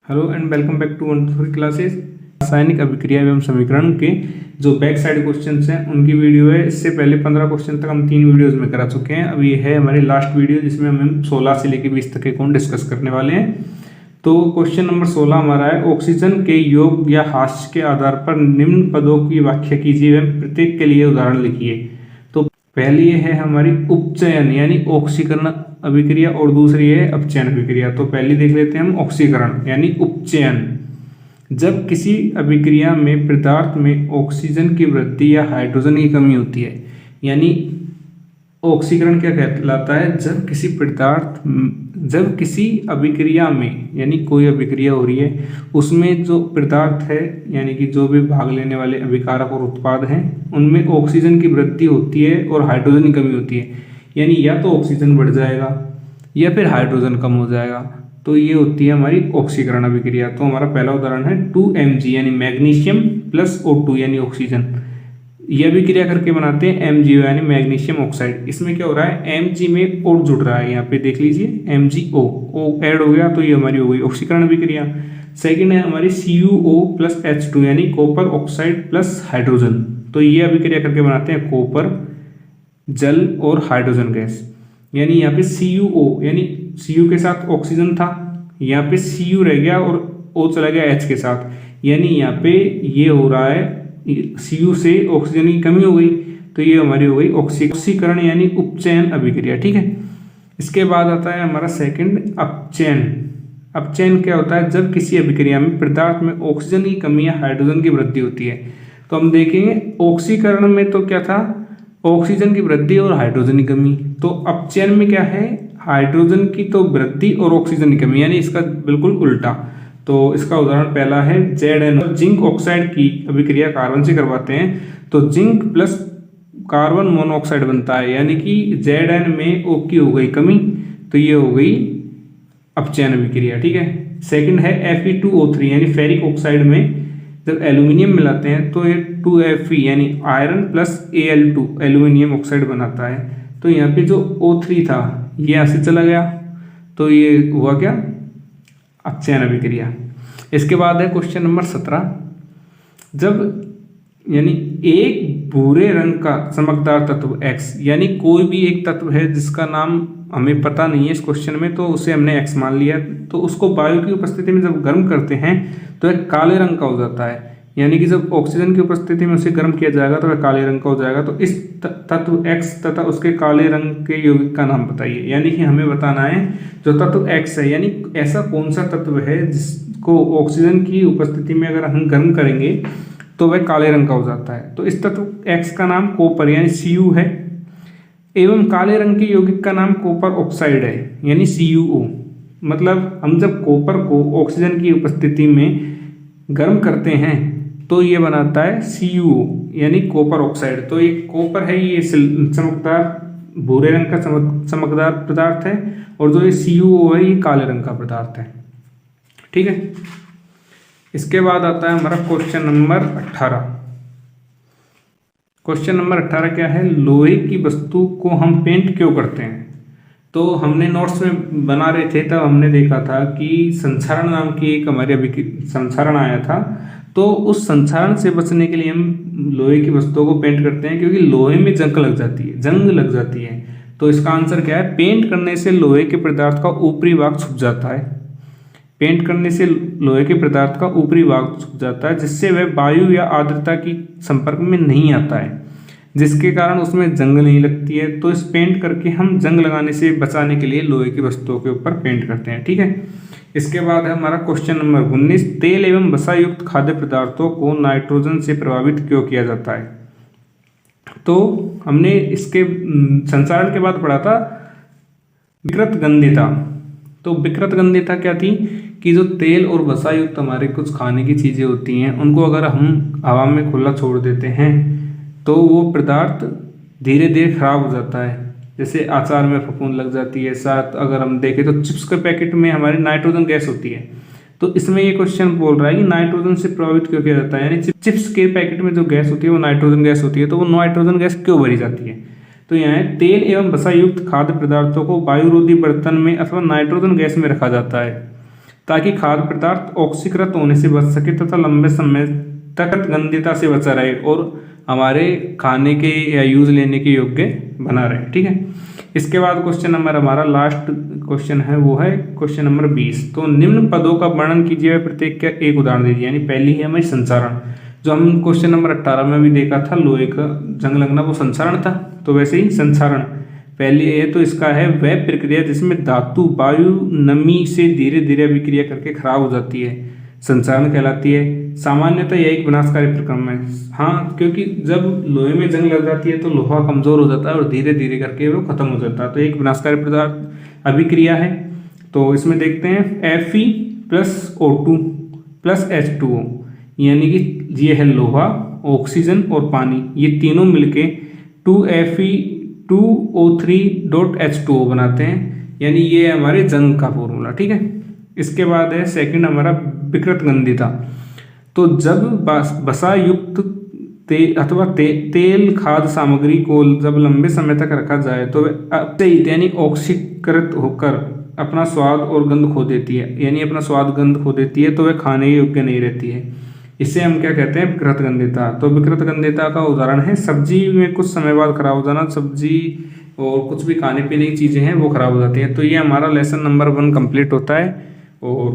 Hello and welcome back to 1 classes. रासायनिक अभिक्रिया एवं समीकरण के जो बैक साइड क्वेश्चंस हैं उनकी वीडियो है। इससे पहले 15 क्वेश्चन तक हम 3 वीडियोस में करा चुके हैं। अब ये है हमारी लास्ट वीडियो जिसमें हम 16 से लेकर 20 तक के कौन डिस्कस करने वाले हैं। तो क्वेश्चन नंबर 16 हमारा है, ऑक्सीजन के योग या ह्रास के आधार पर निम्न पदों की व्याख्या कीजिए एवं प्रत्येक के लिए उदाहरण लिखिए। तो पहली है हमारी उपचयन यानी ऑक्सीकरण अभिक्रिया और दूसरी है अपचयन अभिक्रिया। तो पहली देख लेते हैं हम ऑक्सीकरण यानी उपचयन। जब किसी अभिक्रिया में पदार्थ में ऑक्सीजन की वृद्धि या हाइड्रोजन की कमी होती है, यानी ऑक्सीकरण क्या कहलाता है, जब किसी अभिक्रिया में यानी कोई अभिक्रिया हो रही है उसमें जो पदार्थ है यानी कि जो भी भाग लेने वाले अभिकारक और उत्पाद हैं उनमें ऑक्सीजन की वृद्धि होती है और हाइड्रोजन की कमी होती है, यानी या तो ऑक्सीजन बढ़ जाएगा या फिर हाइड्रोजन कम हो जाएगा। तो ये होती है हमारी ऑक्सीकरण अभिक्रिया। तो हमारा पहला उदाहरण है 2Mg यानी मैग्नीशियम प्लस O2 यानी ऑक्सीजन। यह अभिक्रिया करके बनाते हैं MgO यानी मैग्नीशियम ऑक्साइड। इसमें क्या हो रहा है, Mg में O जुड़ रहा है, यहाँ पे देख लीजिए MgO O ऐड हो गया तो ये हमारी हो गई ऑक्सीकरण अभिक्रिया। सेकेंड है हमारी CuO प्लस H2 यानी कॉपर ऑक्साइड प्लस हाइड्रोजन। तो ये अभिक्रिया करके बनाते हैं कॉपर, जल और हाइड्रोजन गैस। यानी यहाँ पे CuO यानी Cu के साथ ऑक्सीजन था, यहाँ पे Cu रह गया और O चला गया H के साथ, यानी यहाँ पे ये हो रहा है Cu से ऑक्सीजन की कमी हो गई। तो ये हमारी हो गई ऑक्सीकरण यानी उपचयन अभिक्रिया। ठीक है, इसके बाद आता है हमारा सेकंड अपचयन। अपचयन क्या होता है, जब किसी अभिक्रिया में पदार्थ में ऑक्सीजन की कमी या हाइड्रोजन की वृद्धि होती है। तो हम देखेंगे ऑक्सीकरण में तो क्या था, ऑक्सीजन की वृद्धि और हाइड्रोजन की कमी। तो अपचयन में क्या है, हाइड्रोजन की तो वृद्धि और ऑक्सीजन की कमी, यानी इसका बिल्कुल उल्टा। तो इसका उदाहरण पहला है ZnO। जिंक ऑक्साइड की अभिक्रिया कार्बन से करवाते हैं तो जिंक प्लस कार्बन मोनोऑक्साइड बनता है, यानी कि Zn में O की हो गई कमी, तो ये हो गई अपचयन अभिक्रिया। ठीक है, सेकंड है Fe2O3 यानी फेरिक ऑक्साइड में जब एल्यूमिनियम मिलाते हैं तो ये 2Fe यानी iron plus Al2 aluminium oxide बनाता है। तो यहाँ पे जो O3 था ये यहाँ से चला गया, तो ये हुआ क्या, अपचयन अभिक्रिया। इसके बाद है क्वेश्चन नंबर 17। जब यानी एक भूरे रंग का चमकदार तत्व X, यानी कोई भी एक तत्व है जिसका नाम हमें पता नहीं है इस क्वेश्चन में, तो उसे हमने X मान लिया, तो उसको वायु की उपस्थिति में जब गर्म करते हैं तो वह काले रंग का हो जाता है। यानी कि जब ऑक्सीजन की उपस्थिति में उसे गर्म किया जाएगा तो वह काले रंग का हो जाएगा। तो इस तत्व X तथा उसके काले रंग के यौगिक का नाम बताइए। यानी कि हमें बताना है जो तत्व X है, यानी ऐसा कौन सा तत्व है जिसको ऑक्सीजन की उपस्थिति में अगर हम गर्म करेंगे तो वह काले रंग का हो जाता है। तो इस तत्व X का नाम कॉपर यानी Cu है, एवं काले रंग के यौगिक का नाम कॉपर ऑक्साइड है यानी CuO। मतलब हम जब कॉपर को ऑक्सीजन की उपस्थिति में गर्म करते हैं तो ये बनाता है CuO यानी कॉपर ऑक्साइड। तो ये कॉपर है, ये चमकदार भूरे रंग का चमकदार पदार्थ है, और जो ये CuO है ये काले रंग का पदार्थ है। ठीक है, इसके बाद आता है हमारा क्वेश्चन नंबर 18। क्वेश्चन नंबर 18 क्या है, लोहे की वस्तु को हम पेंट क्यों करते हैं। तो हमने नोट्स में बना रहे थे तब हमने देखा था कि संक्षारण नाम की एक हमारी संक्षारण आया था, तो उस संक्षारण से बचने के लिए हम लोहे की वस्तुओं को पेंट करते हैं, क्योंकि लोहे में जंग लग जाती है। तो इसका आंसर क्या है, पेंट करने से लोहे के पदार्थ का ऊपरी भाग छुप जाता है। पेंट करने से लोहे के पदार्थ का ऊपरी भाग छुप जाता है, जिससे वह वायु या आर्द्रता की संपर्क में नहीं आता है, जिसके कारण उसमें जंग नहीं लगती है। तो इस पेंट करके हम जंग लगाने से बचाने के लिए लोहे की वस्तुओं के ऊपर पेंट करते हैं। ठीक है, इसके बाद है हमारा क्वेश्चन नंबर 19। तेल एवं वसा युक्त खाद्य पदार्थों को नाइट्रोजन से प्रभावित क्यों किया जाता है। तो हमने इसके संचारण के बाद पढ़ा था विकृत गंधिता। तो विकृत गंधिता क्या थी कि जो तेल और वसा युक्त हमारे कुछ खाने की चीज़ें होती हैं उनको अगर हम हवा में खुला छोड़ देते हैं तो वो पदार्थ धीरे धीरे खराब हो जाता है। जैसे अचार में फफूंद लग जाती है, साथ अगर हम देखें तो चिप्स के पैकेट में हमारी नाइट्रोजन गैस होती है। तो इसमें ये क्वेश्चन बोल रहा है कि नाइट्रोजन से प्रभावित क्यों किया जाता है, यानी चिप्स के पैकेट में जो गैस होती है वो नाइट्रोजन गैस होती है, तो वो नाइट्रोजन गैस क्यों भरी जाती है। तो यहाँ तेल एवं वसा युक्त खाद्य पदार्थों को वायुरोधी बर्तन में अथवा नाइट्रोजन गैस में रखा जाता है। ताकि खाद्य पदार्थ ऑक्सीकृत होने से बच सके तथा लंबे समय तक गंधिता से बचा रहे और हमारे खाने के या यूज लेने के योग्य बना रहे। ठीक है, इसके बाद क्वेश्चन नंबर हमारा लास्ट क्वेश्चन है, वो है क्वेश्चन नंबर 20। तो निम्न पदों का वर्णन कीजिए, प्रत्येक का एक उदाहरण दीजिए। यानी पहली है हमारी संसारण, जो हम क्वेश्चन नंबर 18 में भी देखा था, लोहे का जंग लगना वो संसारण था। तो वैसे ही संसारण पहली है, तो इसका है वह प्रक्रिया जिसमें धातु वायु नमी से धीरे धीरे अभिक्रिया करके खराब हो जाती है, संसारण कहलाती है। सामान्यतः यह एक विनाशकारी प्रक्रम है। हाँ, क्योंकि जब लोहे में जंग लग जाती है तो लोहा कमजोर हो जाता है और धीरे धीरे करके वो खत्म हो जाता है, तो एक विनाशकारी पदार्थ अभिक्रिया है। तो इसमें देखते हैं Fe + O2 + H2O, यानी कि ये है लोहा, ऑक्सीजन और पानी, ये तीनों मिलके 2Fe2O3.H2O बनाते हैं, यानी ये हमारे जंग का फॉर्मूला। ठीक है, इसके बाद है सेकंड हमारा विकृत गंधिता। तो जब वसा युक्त तेल खाद्य सामग्री को जब लंबे समय तक रखा जाए तो यानी ऑक्सीकृत होकर अपना स्वाद और गंध खो देती है, यानी अपना स्वाद गंध खो देती है, तो वह खाने योग्य नहीं रहती है। इसे हम क्या कहते हैं? विकृत गंधिता। तो विकृत गंधिता का उदाहरण है सब्जी में कुछ समय बाद खराब हो जाना, सब्जी और कुछ भी खाने पीने की चीज़ें हैं वो खराब हो जाती हैं। तो ये हमारा लेसन नंबर 1 कंप्लीट होता है। और